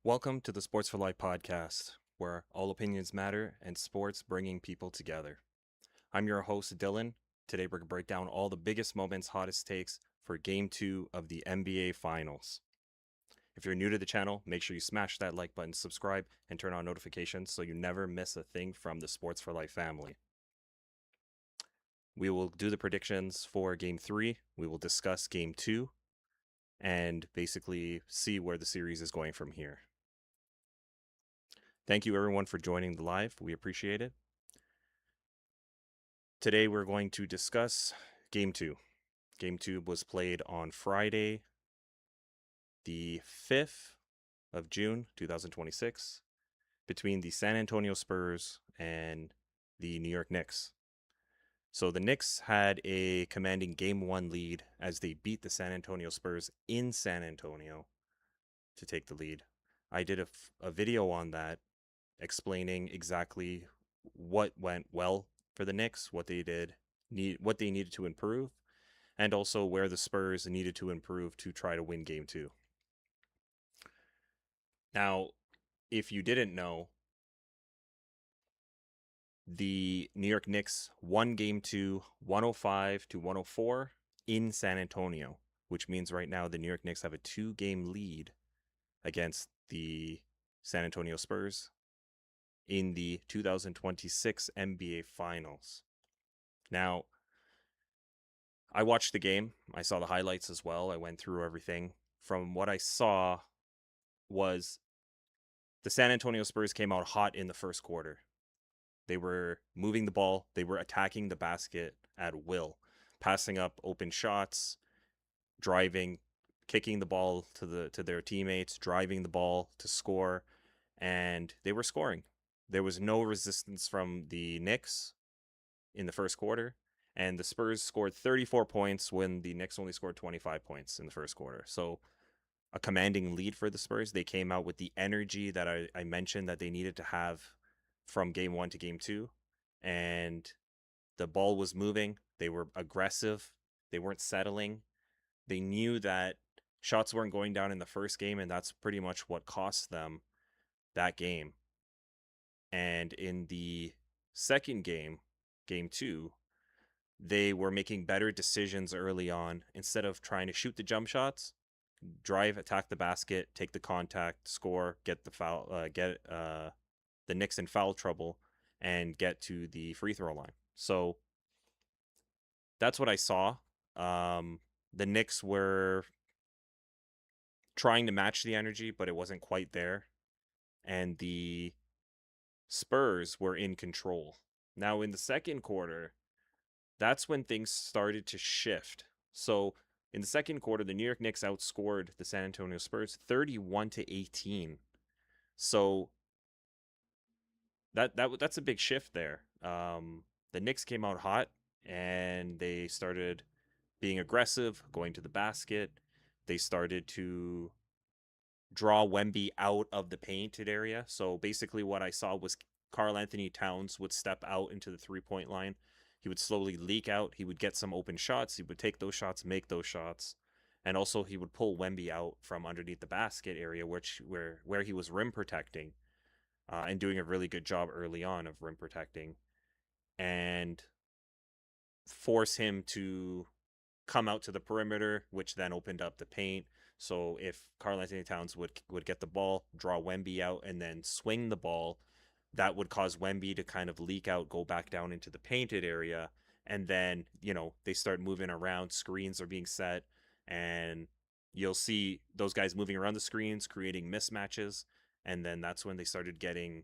Welcome to the Sports for Life podcast, where all opinions matter and sports bringing people together. I'm your host, Dylan. Today, we're going to break down all the biggest moments, hottest takes for Game 2 of the NBA Finals. If you're new to the channel, make sure you smash that like button, subscribe, and turn on notifications so you never miss a thing from the Sports for Life family. We will do the predictions for Game 3. We will discuss Game 2 and basically see where the series is going from here. Thank you everyone for joining the live. We appreciate it. Today we're going to discuss Game 2. Game 2 was played on Friday, the 5th of June, 2026, between the San Antonio Spurs and the New York Knicks. So the Knicks had a commanding Game 1 lead as they beat the San Antonio Spurs in San Antonio to take the lead. I did a video on that explaining exactly what went well for the Knicks, what they needed to improve, and also where the Spurs needed to improve to try to win Game 2. Now, if you didn't know, the New York Knicks won Game 2 105-104 in San Antonio, which means right now the New York Knicks have a 2-game lead against the San Antonio Spurs in the 2026 NBA Finals. Now, I watched the game. I saw the highlights as well. I went through everything. From what I saw was the San Antonio Spurs came out hot in the first quarter. They were moving the ball. They were attacking the basket at will, passing up open shots, driving, kicking the ball to their teammates, driving the ball to score, and they were scoring. There was no resistance from the Knicks in the first quarter, and the Spurs scored 34 points when the Knicks only scored 25 points in the first quarter. So a commanding lead for the Spurs. They came out with the energy that I mentioned that they needed to have from Game 1 to Game 2, and the ball was moving. They were aggressive. They weren't settling. They knew that shots weren't going down in the first game, and that's pretty much what cost them that game. And in the second game, Game 2, they were making better decisions early on. Instead of trying to shoot the jump shots, drive, attack the basket, take the contact, score, get the foul, get the Knicks in foul trouble, and get to the free throw line. So that's what I saw. The Knicks were trying to match the energy, but it wasn't quite there. And the Spurs were in control. Now, in the second quarter, that's when things started to shift. So, in the second quarter, the New York Knicks outscored the San Antonio Spurs 31-18. So, that's a big shift there. The Knicks came out hot and they started being aggressive, going to the basket. They started to draw Wemby out of the painted area. So basically, what I saw was Karl Anthony Towns would step out into the 3-point line. He would slowly leak out. He would get some open shots. He would take those shots, make those shots, and also he would pull Wemby out from underneath the basket area, where he was rim protecting, and doing a really good job early on of rim protecting, and force him to come out to the perimeter, which then opened up the paint. So if Karl Anthony Towns would get the ball, draw Wemby out, and then swing the ball, that would cause Wemby to kind of leak out, go back down into the painted area, and then they start moving around. Screens are being set, and you'll see those guys moving around the screens, creating mismatches, and then that's when they started getting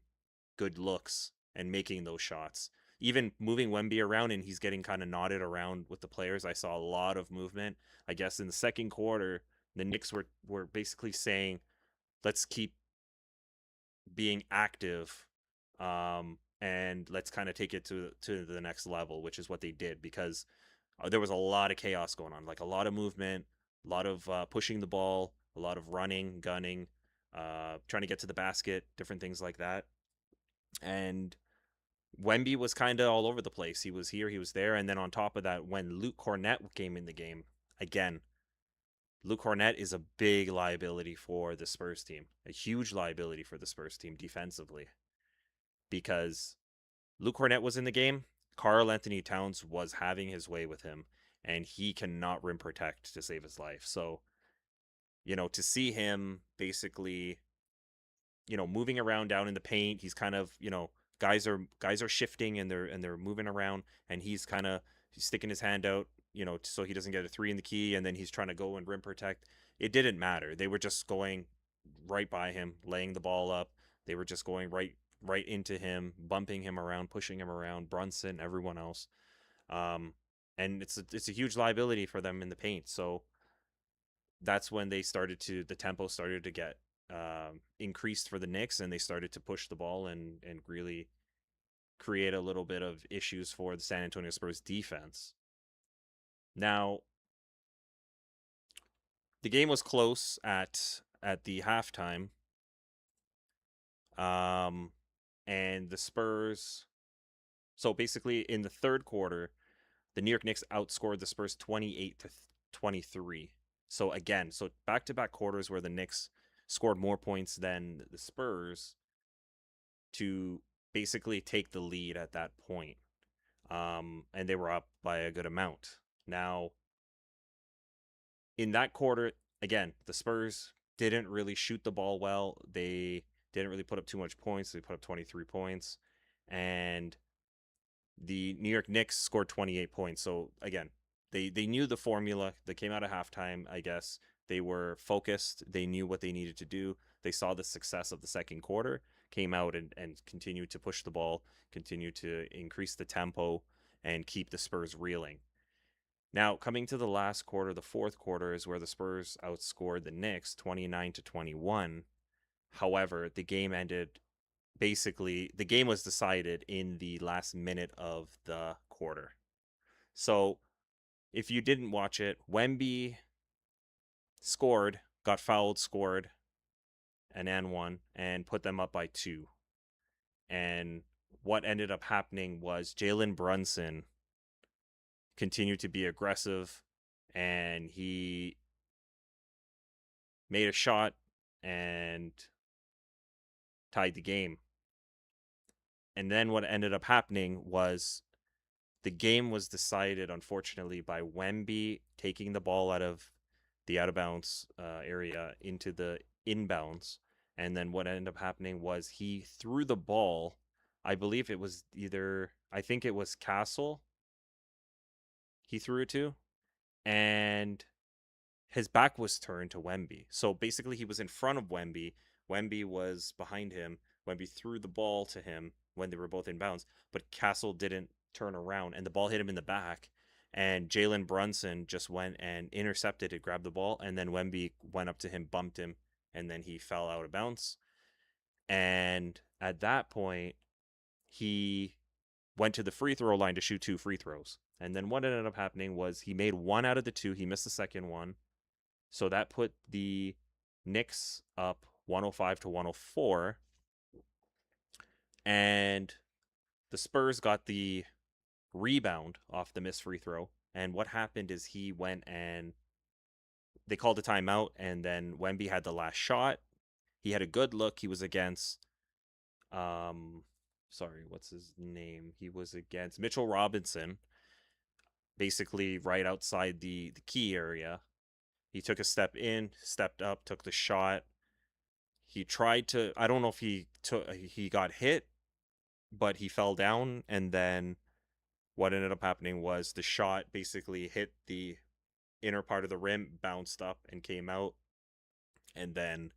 good looks and making those shots. Even moving Wemby around, and he's getting kind of knotted around with the players. I saw a lot of movement. I guess in the second quarter, the Knicks were basically saying, let's keep being active, and let's kind of take it to the next level, which is what they did, because there was a lot of chaos going on, like a lot of movement, a lot of pushing the ball, a lot of running, gunning, trying to get to the basket, different things like that. And Wemby was kind of all over the place. He was here, he was there, and then on top of that, when Luke Cornett came in the game, again, Luke Cornett is a big liability for the Spurs team, a huge liability for the Spurs team defensively, because Luke Cornett was in the game. Karl Anthony Towns was having his way with him, and he cannot rim protect to save his life. So, to see him basically, moving around down in the paint, he's kind of, guys are shifting and they're moving around, and he's sticking his hand out, so he doesn't get a three in the key, and then he's trying to go and rim protect. It didn't matter. They were just going right by him, laying the ball up. They were just going right into him, bumping him around, pushing him around, Brunson, everyone else. Um, and it's a huge liability for them in the paint. So that's when the tempo started to get increased for the Knicks, and they started to push the ball and really create a little bit of issues for the San Antonio Spurs defense. Now, the game was close at the halftime. Um, and the Spurs. So basically, in the third quarter, the New York Knicks outscored the Spurs 28-23. So again, back-to-back quarters where the Knicks scored more points than the Spurs to basically take the lead at that point. And they were up by a good amount. Now, in that quarter, again, the Spurs didn't really shoot the ball well. They didn't really put up too much points. They put up 23 points. And the New York Knicks scored 28 points. So again, they knew the formula. They came out of halftime, I guess. They were focused. They knew what they needed to do. They saw the success of the second quarter, came out and continued to push the ball, continued to increase the tempo, and keep the Spurs reeling. Now, coming to the last quarter, the fourth quarter is where the Spurs outscored the Knicks 29-21. However, the game ended basically, the game was decided in the last minute of the quarter. So if you didn't watch it, Wemby scored, got fouled, scored an N1, and put them up by 2. And what ended up happening was Jalen Brunson continued to be aggressive, and he made a shot and tied the game. And then what ended up happening was the game was decided, unfortunately, by Wemby taking the ball out of the out of bounds area into the inbounds. And then what ended up happening was he threw the ball. I believe it was I think it was Castle he threw it to. And his back was turned to Wemby. So basically, he was in front of Wemby. Wemby was behind him. Wemby threw the ball to him when they were both in bounds, but Castle didn't turn around, and the ball hit him in the back. And Jalen Brunson just went and intercepted it, grabbed the ball, and then Wemby went up to him, bumped him, and then he fell out of bounds. And at that point, he went to the free throw line to shoot 2 free throws. And then what ended up happening was he made 1 out of the 2. He missed the second one. So that put the Knicks up 105-104. And the Spurs got the rebound off the missed free throw. And what happened is he went and they called a timeout, and then Wemby had the last shot. He had a good look. He was against sorry, what's his name? He was against Mitchell Robinson, basically right outside the key area. He took a step in, stepped up, took the shot. He tried to, I don't know if he got hit, but he fell down, and then what ended up happening was the shot basically hit the inner part of the rim, bounced up and came out, and then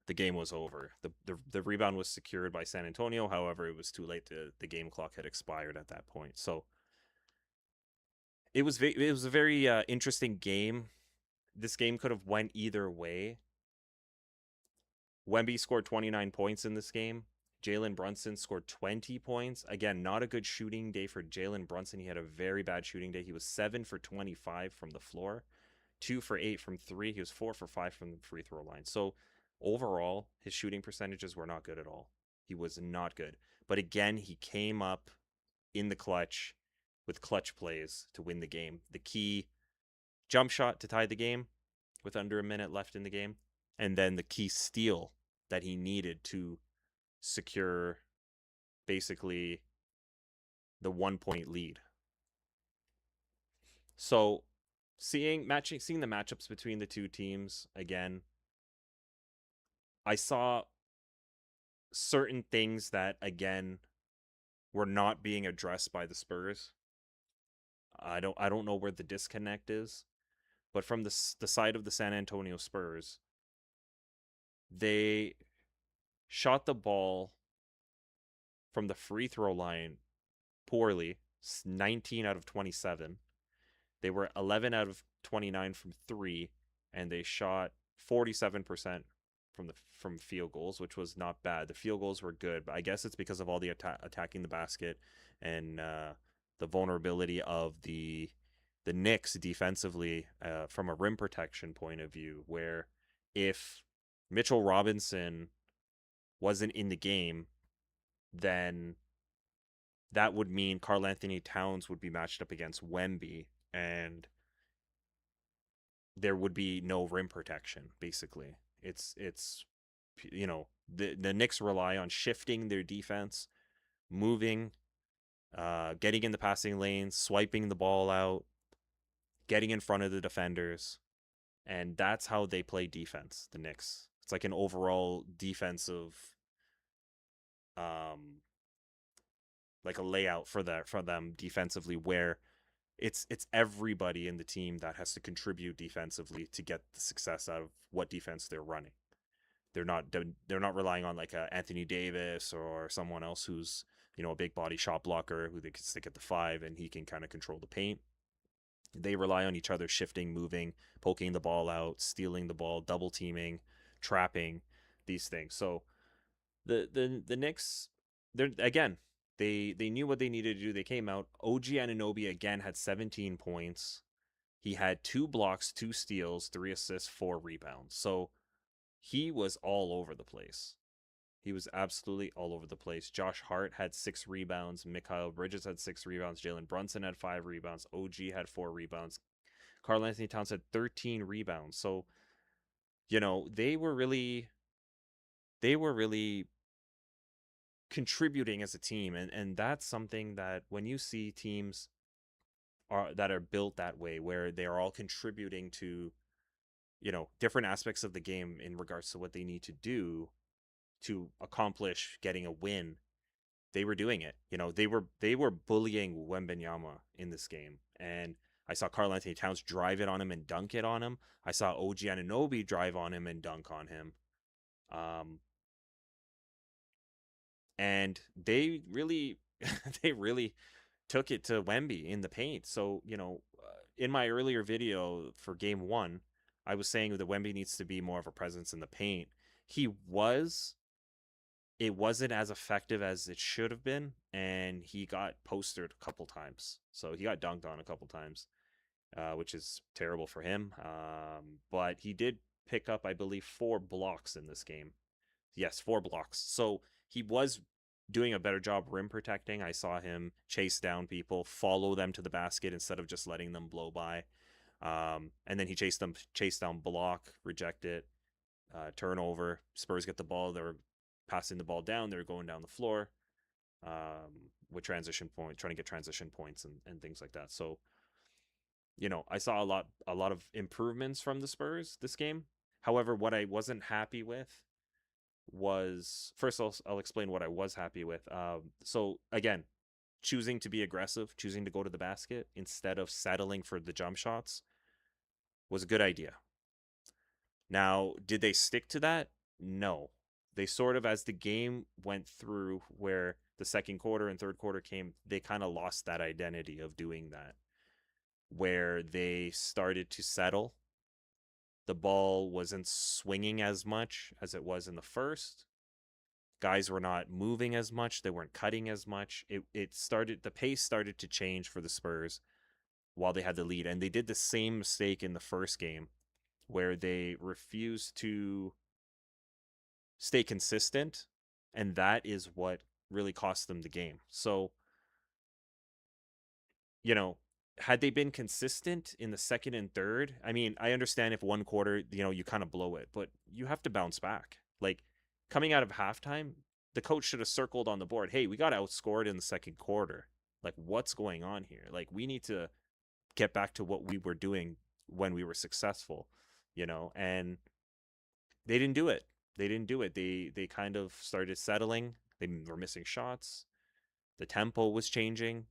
the game was over. The rebound was secured by San Antonio. However, it was too late. The game clock had expired at that point. So it was a very interesting game. This game could have went either way. Wemby scored 29 points in this game. Jalen Brunson scored 20 points. Again, not a good shooting day for Jalen Brunson. He had a very bad shooting day. He was 7 for 25 from the floor, 2 for 8 from 3. He was 4 for 5 from the free throw line. So overall, his shooting percentages were not good at all. He was not good. But again, he came up in the clutch with clutch plays to win the game. The key jump shot to tie the game, with under a minute left in the game. And then the key steal that he needed to secure basically the 1 point lead. So seeing the matchups between the two teams again, I saw certain things that again were not being addressed by the Spurs. I don't know where the disconnect is, but from the side of the San Antonio Spurs, they shot the ball from the free throw line poorly, 19 out of 27. They were 11 out of 29 from 3, and they shot 47% from field goals, which was not bad. The field goals were good, but I guess it's because of all the attacking the basket and the vulnerability of the Knicks defensively from a rim protection point of view, where if Mitchell Robinson wasn't in the game, then that would mean Karl Anthony Towns would be matched up against Wemby, and there would be no rim protection. Basically, it's the Knicks rely on shifting their defense, moving, getting in the passing lanes, swiping the ball out, getting in front of the defenders, and that's how they play defense. The Knicks. It's like an overall defensive, um, like a layout for them defensively, where it's everybody in the team that has to contribute defensively to get the success out of what defense they're running. They're not relying on like a Anthony Davis or someone else who's a big body shot blocker who they can stick at the 5 and he can kind of control the paint. They rely on each other shifting, moving, poking the ball out, stealing the ball, double teaming, trapping, these things. So the Knicks, they're again, they knew what they needed to do. They came out. OG Anunoby again had 17 points. He had 2 blocks, 2 steals, 3 assists, 4 rebounds. So he was all over the place. He was absolutely all over the place. Josh Hart had 6 rebounds. Mikal Bridges had 6 rebounds. Jalen Brunson had 5 rebounds. OG had 4 rebounds. Karl Anthony Towns had 13 rebounds. So, they were really contributing as a team, and that's something that when you see teams that are built that way, where they are all contributing to different aspects of the game in regards to what they need to do to accomplish getting a win, they were doing it. They were bullying Wembenyama in this game, and I saw Karl Anthony Towns drive it on him and dunk it on him. I saw OG Anunoby drive on him and dunk on him. Um, and they really, they really took it to Wemby in the paint. So, in my earlier video for game 1, I was saying that Wemby needs to be more of a presence in the paint. He was. It wasn't as effective as it should have been, and he got postered a couple times. So he got dunked on a couple times, which is terrible for him. But he did pick up, I believe, 4 blocks in this game. Yes, 4 blocks. So he was doing a better job rim protecting. I saw him chase down people, follow them to the basket instead of just letting them blow by. And then he chased down, block, reject it, turnover. Spurs get the ball. They're passing the ball down. They're going down the floor with transition point, trying to get transition points and things like that. So, I saw a lot of improvements from the Spurs this game. However, what I wasn't happy with was first. I'll explain what I was happy with. So again, choosing to be aggressive, choosing to go to the basket instead of settling for the jump shots was a good idea. Now, did they stick to that? No. They sort of, as the game went through, where the second quarter and third quarter came, they kind of lost that identity of doing that, where they started to settle. The ball wasn't swinging as much as it was in the first. Guys were not moving as much. They weren't cutting as much. The pace started to change for the Spurs while they had the lead. And they did the same mistake in the first game, where they refused to stay consistent, and that is what really cost them the game. So, had they been consistent in the second and third, I mean, I understand if one quarter, you kind of blow it, but you have to bounce back. Like coming out of halftime, the coach should have circled on the board, hey, we got outscored in the second quarter. Like, what's going on here? Like, we need to get back to what we were doing when we were successful, and they didn't do it. They didn't do it. They kind of started settling. They were missing shots. The tempo was changing.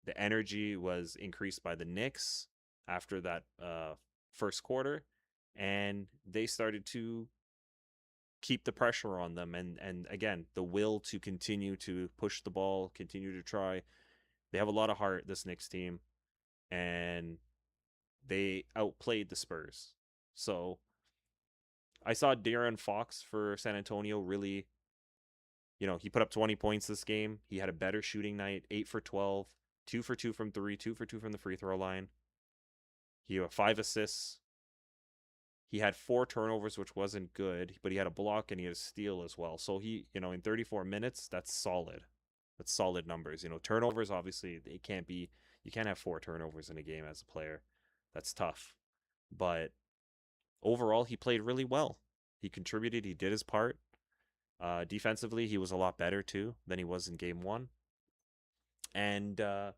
The energy was increased by the Knicks after that first quarter, and they started to keep the pressure on them. And again, the will to continue to push the ball, continue to try. They have a lot of heart, this Knicks team, and they outplayed the Spurs. So I saw De'Aaron Fox for San Antonio really, he put up 20 points this game. He had a better shooting night, 8 for 12, 2 for 2 from 3, 2 for 2 from the free throw line. He had 5 assists. He had 4 turnovers, which wasn't good, but he had a block and he had a steal as well. So he, in 34 minutes, that's solid. That's solid numbers. Turnovers, obviously, you can't have 4 turnovers in a game as a player. That's tough. But overall, he played really well. He contributed, he did his part. Defensively, he was a lot better too than he was in game one. And the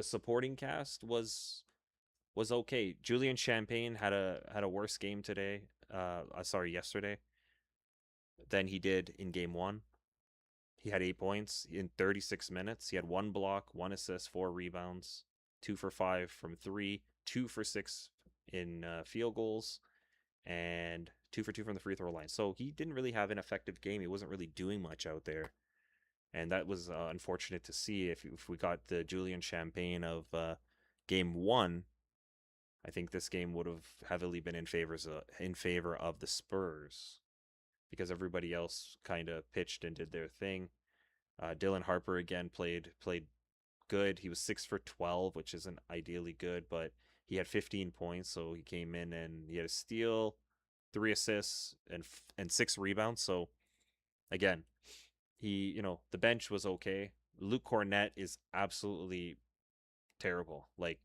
supporting cast was okay. Julian Champagne had a worse game today. Sorry, yesterday than he did in game one. He had 8 points in 36 minutes. He had 1 block, 1 assist, 4 rebounds, 2 for 5 from three, 2 for 6 in field goals, and 2 for 2 from the free throw line. So he didn't really have an effective game. He wasn't really doing much out there, and that was unfortunate to see. If we got the Julian Champagne of game one, I think this game would have heavily been in favor of the Spurs because everybody else kind of pitched and did their thing. Dylan Harper again played good. He was 6 for 12, which isn't ideally good, but he had 15 points, so he came in and he had a steal, 3 assists, and 6 rebounds. So again, the bench was okay. Luke Cornett is absolutely terrible. Like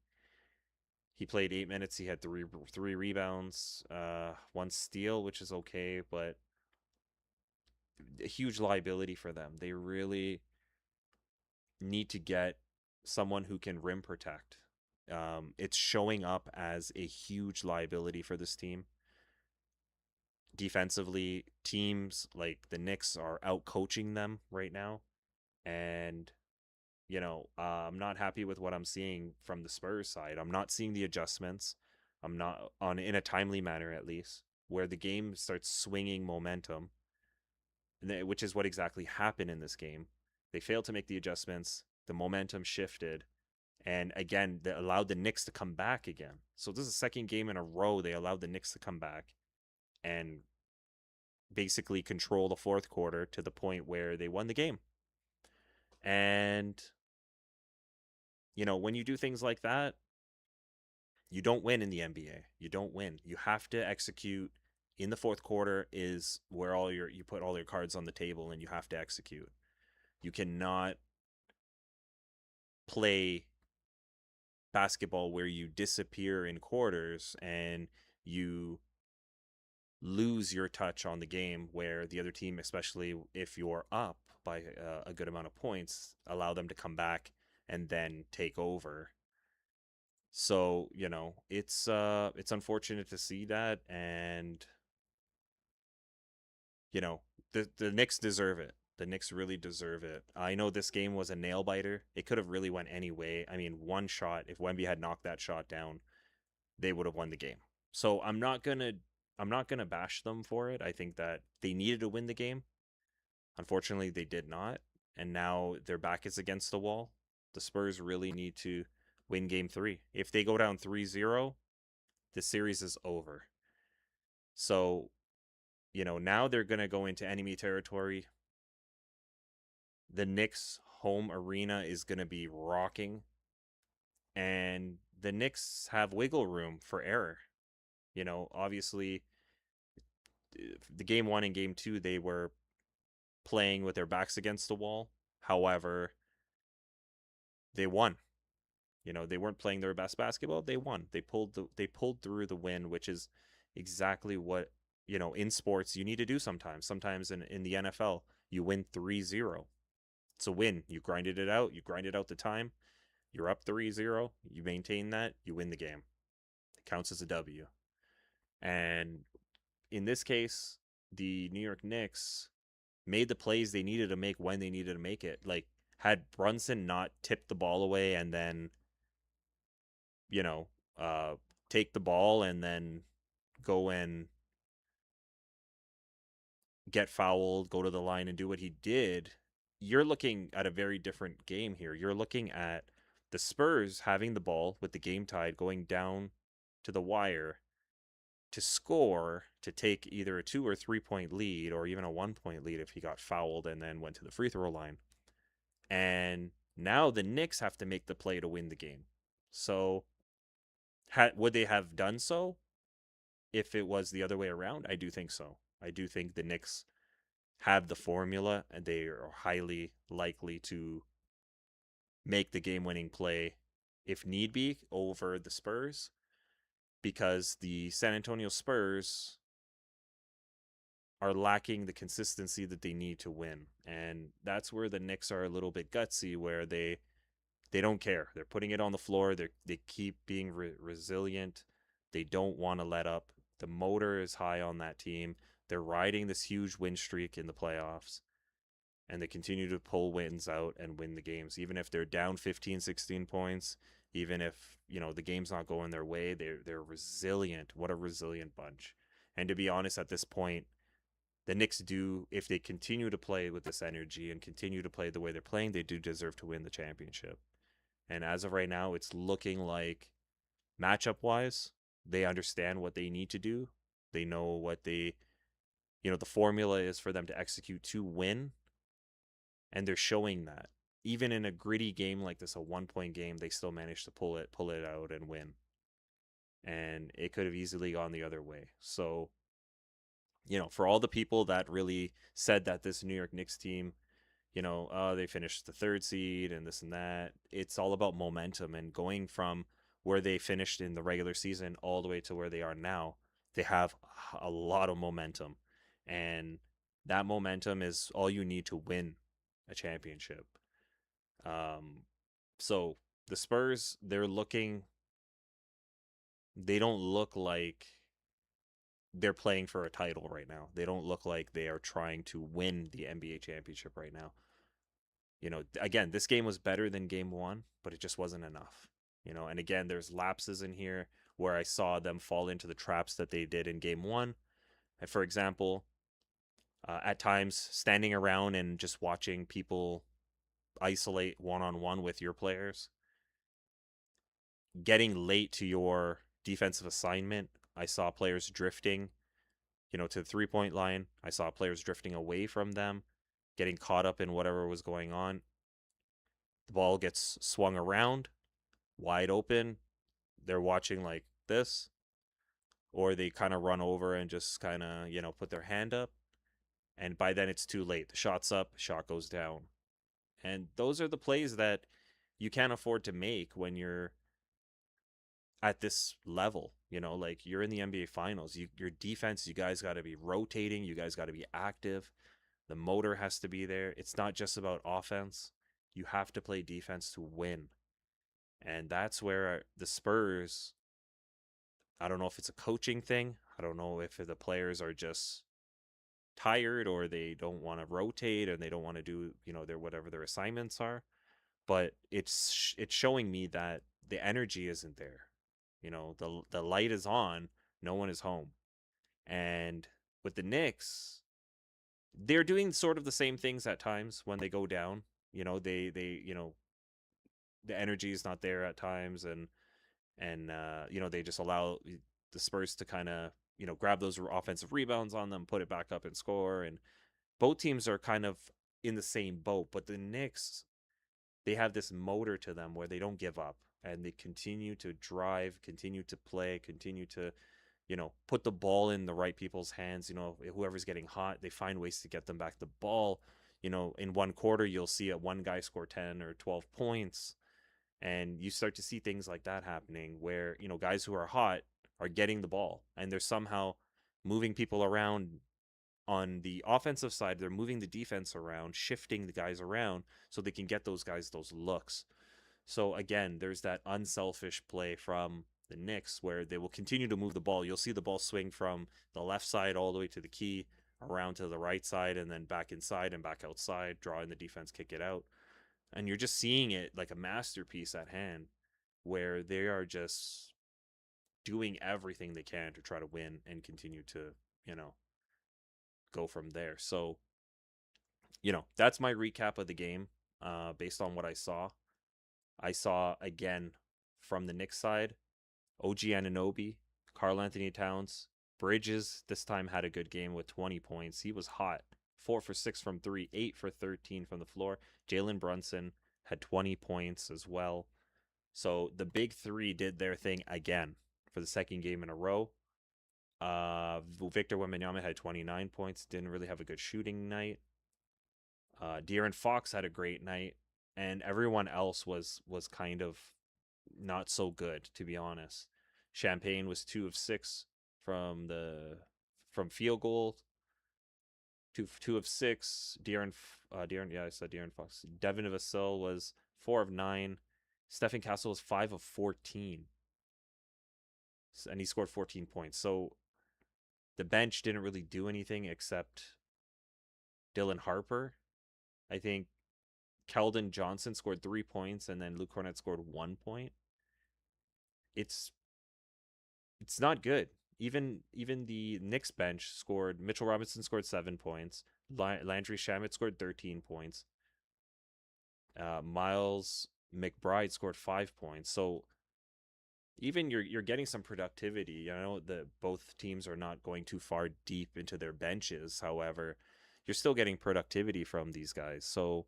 he played 8 minutes. He had three rebounds, 1 steal, which is okay, but a huge liability for them. They really need to get someone who can rim protect. It's showing up as a huge liability for this team. Defensively, teams like the Knicks are out coaching them right now, and I'm not happy with what I'm seeing from the Spurs side. I'm not seeing the adjustments. I'm not on in a timely manner at least, where the game starts swinging momentum, which is what exactly happened in this game. They failed to make the adjustments. The momentum shifted, and again, they allowed the Knicks to come back again. So this is the second game in a row they allowed the Knicks to come back and basically control the fourth quarter to the point where they won the game. And when you do things like that, you don't win in the NBA. You don't win. You have to execute in the fourth quarter is where you put all your cards on the table and you have to execute. You cannot play basketball where you disappear in quarters and you lose your touch on the game where the other team, especially if you're up by a good amount of points, allow them to come back and then take over. So, it's unfortunate to see that, and the Knicks deserve it. The Knicks really deserve it. I know this game was a nail biter. It could have really went any way. I mean, one shot, if Wemby had knocked that shot down, they would have won the game. So I'm not gonna bash them for it. I think that they needed to win the game. Unfortunately, they did not, and now their back is against the wall. The Spurs really need to win game 3. If they go down 3-0, the series is over. So, now they're going to go into enemy territory. The Knicks home arena is going to be rocking, and the Knicks have wiggle room for error. Obviously, the game 1 and game 2, they were playing with their backs against the wall. However, they won. They weren't playing their best basketball. They won. They pulled through the win, which is exactly what, in sports you need to do sometimes. Sometimes in the NFL, you win 3-0. It's a win. You grinded it out. You grinded out the time. You're up 3-0. You maintain that. You win the game. It counts as a W. And in this case, the New York Knicks made the plays they needed to make when they needed to make it. Like, had Brunson not tipped the ball away and then, you know, uh, take the ball and then go and get fouled, go to the line and do what he did, you're looking at a very different game here. You're looking at the Spurs having the ball with the game tied, going down to the wire to score, to take either a 2 or 3 point lead or even a 1 point lead if he got fouled and then went to the free throw line. And now the Knicks have to make the play to win the game. So, would they have done so if it was the other way around? I do think so. I do think the Knicks have the formula and they are highly likely to make the game winning play if need be over the Spurs, because the San Antonio Spurs are lacking the consistency that they need to win. And that's where the Knicks are a little bit gutsy, where they don't care. They're putting it on the floor. They keep being resilient. They don't want to let up. The motor is high on that team. They're riding this huge win streak in the playoffs, and they continue to pull wins out and win the games, even if they're down 15, 16 points, even if, the game's not going their way. They're resilient. What a resilient bunch. And to be honest, at this point, the Knicks do, if they continue to play with this energy and continue to play the way they're playing, they do deserve to win the championship. And as of right now, it's looking like, matchup wise, they understand what they need to do. They know what the formula is for them to execute to win. And they're showing that. Even in a gritty game like this, a 1 point game, they still managed to pull it out and win. And it could have easily gone the other way. So, for all the people that really said that this New York Knicks team, they finished the third seed and this and that. It's all about momentum, and going from where they finished in the regular season all the way to where they are now. They have a lot of momentum, and that momentum is all you need to win a championship. Um, so the Spurs, they don't look like they're playing for a title right now. They don't look like they are trying to win the NBA championship right now. Again, this game was better than game one, but it just wasn't enough. And again, there's lapses in here where I saw them fall into the traps that they did in game one. And for example, at times standing around and just watching people isolate one on one with your players, getting late to your defensive assignment. I saw players drifting, to the 3 point line. I saw players drifting away from them, getting caught up in whatever was going on. The ball gets swung around, wide open. They're watching like this, or they kind of run over and just kind of, put their hand up. And by then it's too late. The shot's up, shot goes down. And those are the plays that you can't afford to make when you're at this level. Like, you're in the NBA finals. Your defense, you guys got to be rotating. You guys got to be active. The motor has to be there. It's not just about offense. You have to play defense to win. And that's where the Spurs, I don't know if it's a coaching thing. I don't know if the players are just tired or they don't want to rotate and they don't want to do, their whatever their assignments are. But it's showing me that the energy isn't there. The light is on, no one is home. And with the Knicks, they're doing sort of the same things at times when they go down. They the energy is not there at times, and they just allow the Spurs to kind of grab those offensive rebounds on them, put it back up and score. And both teams are kind of in the same boat, but the Knicks, they have this motor to them where they don't give up and they continue to drive, continue to play, continue to put the ball in the right people's hands. Whoever's getting hot, they find ways to get them back the ball. In one quarter, you'll see one guy score 10 or 12 points. And you start to see things like that happening where, guys who are hot are getting the ball and they're somehow moving people around on the offensive side. They're moving the defense around, shifting the guys around so they can get those guys those looks. So again, there's that unselfish play from the Knicks where they will continue to move the ball. You'll see the ball swing from the left side all the way to the key, around to the right side, and then back inside and back outside, drawing the defense, kick it out. And you're just seeing it like a masterpiece at hand where they are just doing everything they can to try to win and continue to, you know, go from there. So, that's my recap of the game based on what I saw. I saw again from the Knicks side, OG Anunoby, Karl Anthony Towns, Bridges this time had a good game with 20 points. He was hot. 4 for 6 from 3, 8 for 13 from the floor. Jalen Brunson had 20 points as well. So the big three did their thing again for the second game in a row. Victor Wembanyama had 29 points. Didn't really have a good shooting night. De'Aaron Fox had a great night, and everyone else was kind of not so good, to be honest. Champagne was 2 of 6 from field goal. Two of 6. Yeah, I said De'Aaron Fox. Devin Vassell was 4 of 9. Stephen Castle was 5 of 14, and he scored 14 points. So the bench didn't really do anything except Dylan Harper. I think Keldon Johnson scored 3 points, and then Luke Cornett scored 1 point. It's not good. Even the Knicks bench scored. Mitchell Robinson scored 7 points. Landry Shamet scored 13 points. Miles McBride scored 5 points. So even you're getting some productivity. I know that both teams are not going too far deep into their benches. However, you're still getting productivity from these guys. So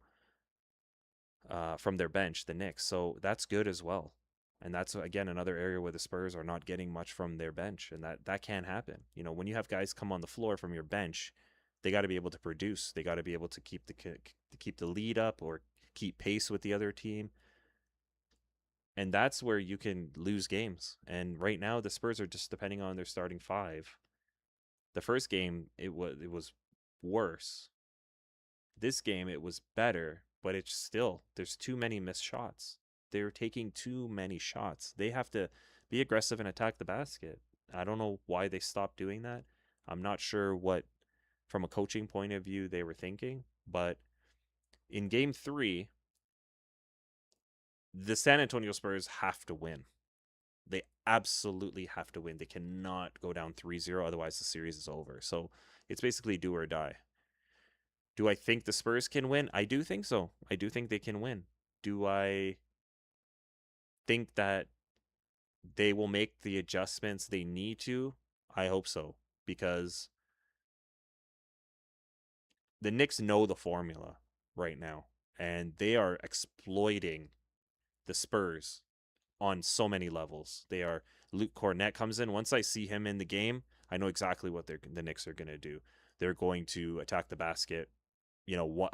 from their bench, the Knicks. So that's good as well. And that's again another area where the Spurs are not getting much from their bench, and that can happen. When you have guys come on the floor from your bench, they got to be able to produce. They got to be able to keep the lead up or keep pace with the other team. And that's where you can lose games. And right now the Spurs are just depending on their starting five. The first game it was worse. This game it was better, but it's still there's too many missed shots. They're taking too many shots. They have to be aggressive and attack the basket. I don't know why they stopped doing that. I'm not sure what from a coaching point of view they were thinking, but in game 3, the San Antonio Spurs have to win. They absolutely have to win. They cannot go down 3-0, otherwise the series is over. So it's basically do or die. Do I think the Spurs can win? I do think so. I do think they can win. Do I think that they will make the adjustments they need to? I hope so, because the Knicks know the formula right now, and they are exploiting the Spurs on so many levels. Luke Cornett comes in. Once I see him in the game, I know exactly what the Knicks are going to do. They're going to attack the basket,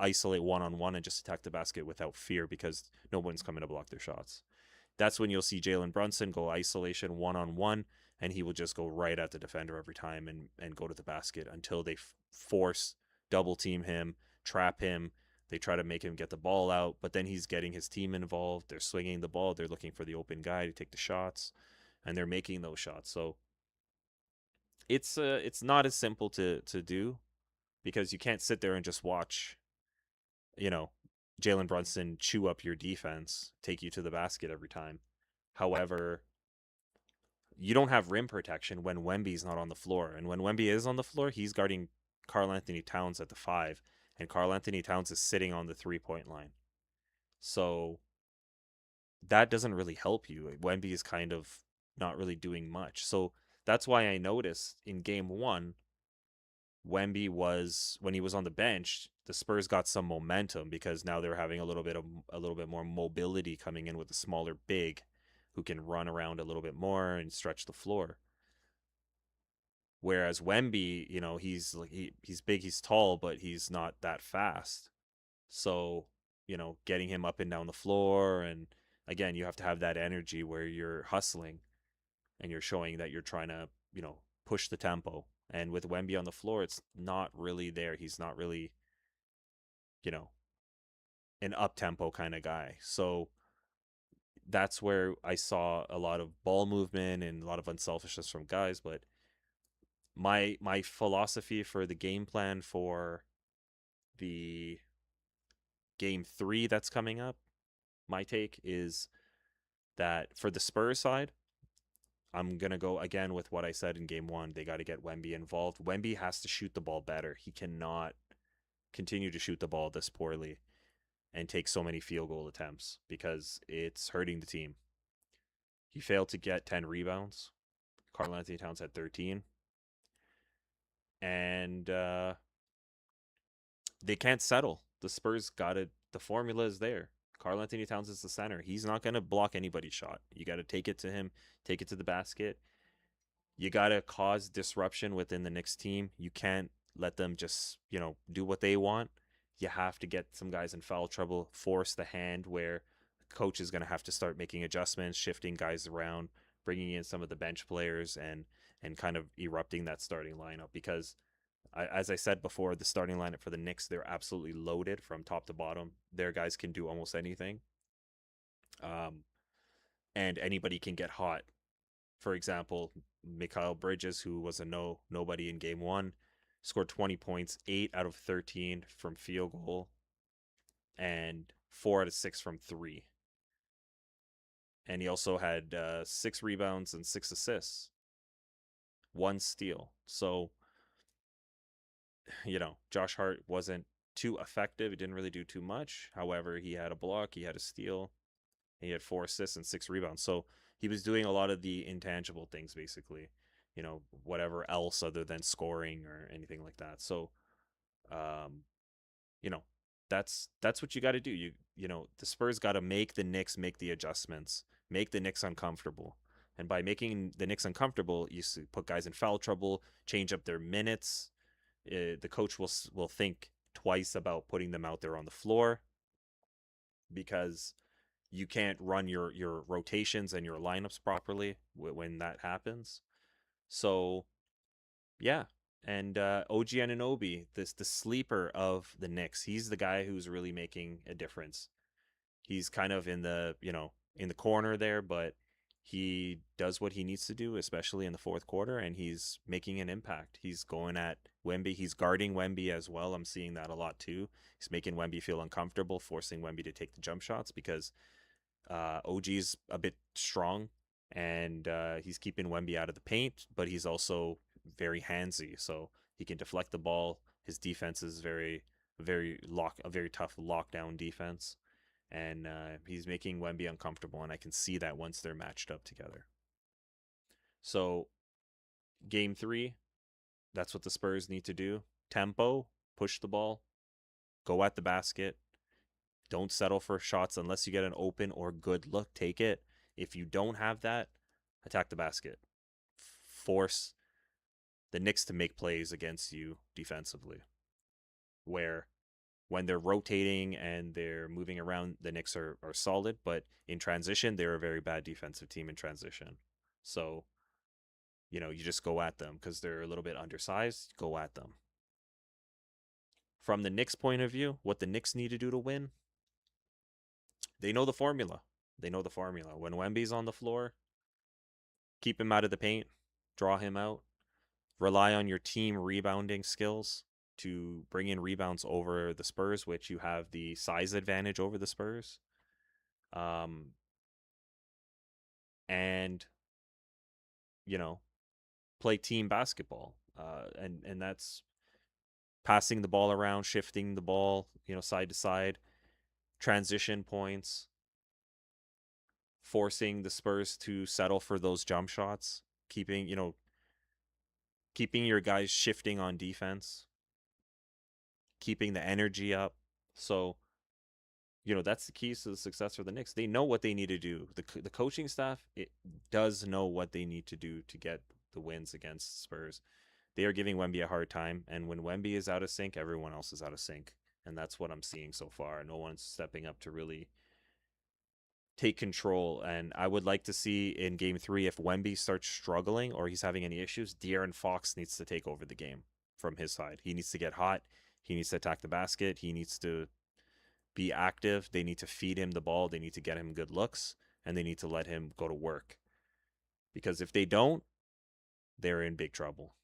isolate one-on-one and just attack the basket without fear because no one's coming to block their shots. That's when you'll see Jalen Brunson go isolation one-on-one, and he will just go right at the defender every time and go to the basket until they force double team him, trap him. They try to make him get the ball out, but then he's getting his team involved. They're swinging the ball. They're looking for the open guy to take the shots, and they're making those shots. So it's not as simple to do because you can't sit there and just watch, you know, Jalen Brunson chew up your defense, take you to the basket every time. However, you don't have rim protection when Wemby's not on the floor. And when Wemby is on the floor, he's guarding Karl Anthony Towns at the 5, and Karl Anthony Towns is sitting on the 3-point line. So that doesn't really help you. Wemby is kind of not really doing much. So that's why I noticed in game 1, when he was on the bench, the Spurs got some momentum because now they're having a little bit more mobility coming in with a smaller big who can run around a little bit more and stretch the floor. Whereas Wemby, he's big, he's tall, but he's not that fast. So, getting him up and down the floor and again, you have to have that energy where you're hustling and you're showing that you're trying to, push the tempo. And with Wemby on the floor, it's not really there. He's not really, you know, an up tempo kind of guy. So that's where I saw a lot of ball movement and a lot of unselfishness from guys. But my philosophy for the game plan for the game 3 that's coming up, my take is that for the Spurs side, I'm gonna go again with what I said in game 1. They got to get Wemby involved. Wemby has to shoot the ball better. He cannot continue to shoot the ball this poorly and take so many field goal attempts because it's hurting the team. He failed to get 10 rebounds. Karl Anthony Towns had 13. And they can't settle. The Spurs got it. The formula is there. Karl Anthony Towns is the center. He's not going to block anybody's shot. You got to take it to him, take it to the basket. You got to cause disruption within the Knicks team. You can't let them just, do what they want. You have to get some guys in foul trouble, force the hand where the coach is going to have to start making adjustments, shifting guys around, bringing in some of the bench players and kind of erupting that starting lineup because as I said before, the starting lineup for the Knicks, they're absolutely loaded from top to bottom. Their guys can do almost anything. Um, and anybody can get hot. For example, Mikal Bridges, who was a nobody in game 1, scored 20 points, 8 out of 13 from field goal, and 4 out of 6 from 3. And he also had 6 rebounds and 6 assists, 1 steal. So, Josh Hart wasn't too effective. He didn't really do too much. However, he had a block, he had a steal, he had 4 assists and 6 rebounds. So he was doing a lot of the intangible things, basically. Whatever else other than scoring or anything like that. So, um, you know, that's what you got to do. The Spurs got to make the Knicks make the adjustments, make the Knicks uncomfortable. And by making the Knicks uncomfortable, you put guys in foul trouble, change up their minutes. The coach will think twice about putting them out there on the floor because you can't run your rotations and your lineups properly when that happens. So yeah, and OG Anunoby, the sleeper of the Knicks, he's the guy who's really making a difference. He's kind of in the corner there, but he does what he needs to do, especially in the fourth quarter, and he's making an impact. He's going at Wemby. He's guarding Wemby as well. I'm seeing that a lot too. He's making Wemby feel uncomfortable, forcing Wemby to take the jump shots because OG's a bit strong and he's keeping Wemby out of the paint, but he's also very handsy, so he can deflect the ball. His defense is a very tough lockdown defense, and he's making Wemby uncomfortable, and I can see that once they're matched up together. So, game 3, that's what the Spurs need to do. Tempo, push the ball, go at the basket. Don't settle for shots unless you get an open or good look. Take it. If you don't have that, attack the basket. Force the Knicks to make plays against you defensively. Where when they're rotating and they're moving around, the Knicks are solid, but in transition, they're a very bad defensive team in transition. So, you just go at them because they're a little bit undersized. Go at them. From the Knicks' point of view, what the Knicks need to do to win, they know the formula. They know the formula. When Wemby's on the floor, keep him out of the paint, draw him out, rely on your team rebounding skills to bring in rebounds over the Spurs, which you have the size advantage over the Spurs. And, you know, play team basketball. And that's passing the ball around, shifting the ball, side to side, transition points, forcing the Spurs to settle for those jump shots, keeping your guys shifting on defense, keeping the energy up. So, that's the keys to the success for the Knicks. They know what they need to do. The coaching staff, it does know what they need to do to get the wins against Spurs. They are giving Wemby a hard time, and when Wemby is out of sync, everyone else is out of sync. And that's what I'm seeing so far. No one's stepping up to really take control. And I would like to see in game 3, if Wemby starts struggling or he's having any issues, De'Aaron Fox needs to take over the game from his side. He needs to get hot. He needs to attack the basket. He needs to be active. They need to feed him the ball. They need to get him good looks, and they need to let him go to work. Because if they don't, they're in big trouble.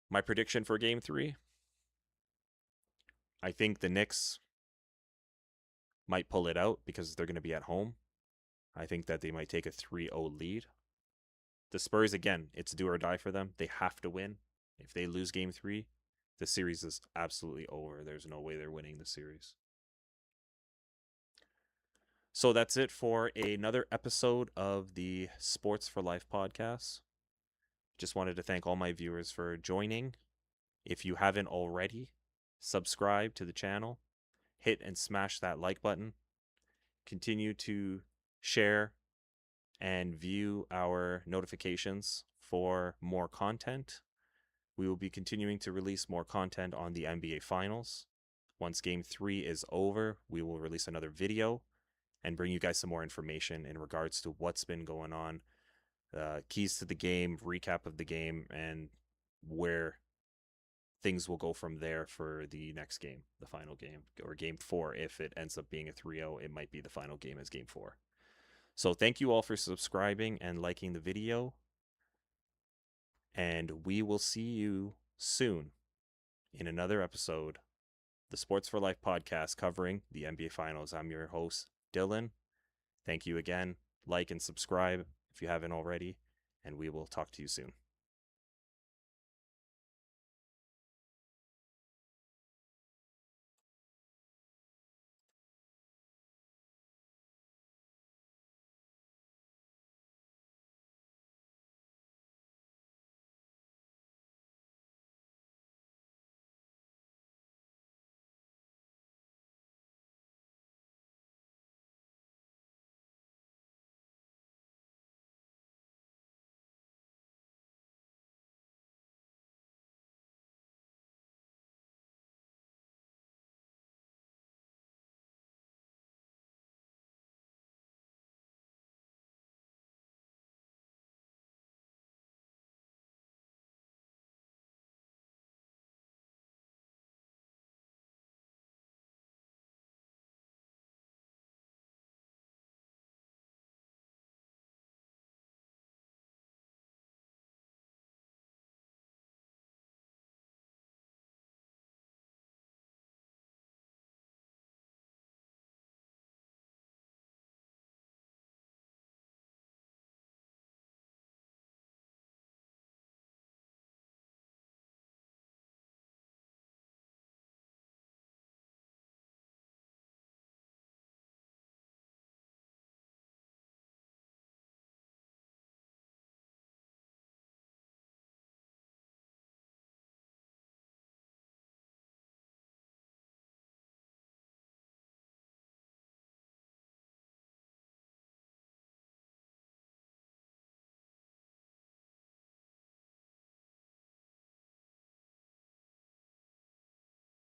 My prediction for game 3, I think the Knicks might pull it out because they're going to be at home. I think that they might take a 3-0 lead. The Spurs, again, it's do or die for them. They have to win. If they lose game 3, the series is absolutely over. There's no way they're winning the series. So that's it for another episode of the Sports for Life podcast. Just wanted to thank all my viewers for joining. If you haven't already, subscribe to the channel, hit and smash that like button, continue to share and view our notifications for more content. We will be continuing to release more content on the NBA Finals. Once Game 3 is over, we will release another video and bring you guys some more information in regards to what's been going on, keys to the game, recap of the game, and where things will go from there for the next game, the final game, or Game 4. If it ends up being a 3-0, it might be the final game as Game 4. So thank you all for subscribing and liking the video, and we will see you soon in another episode, the Sports for Life podcast covering the NBA Finals. I'm your host, Dylan. Thank you again. Like and subscribe if you haven't already, and we will talk to you soon.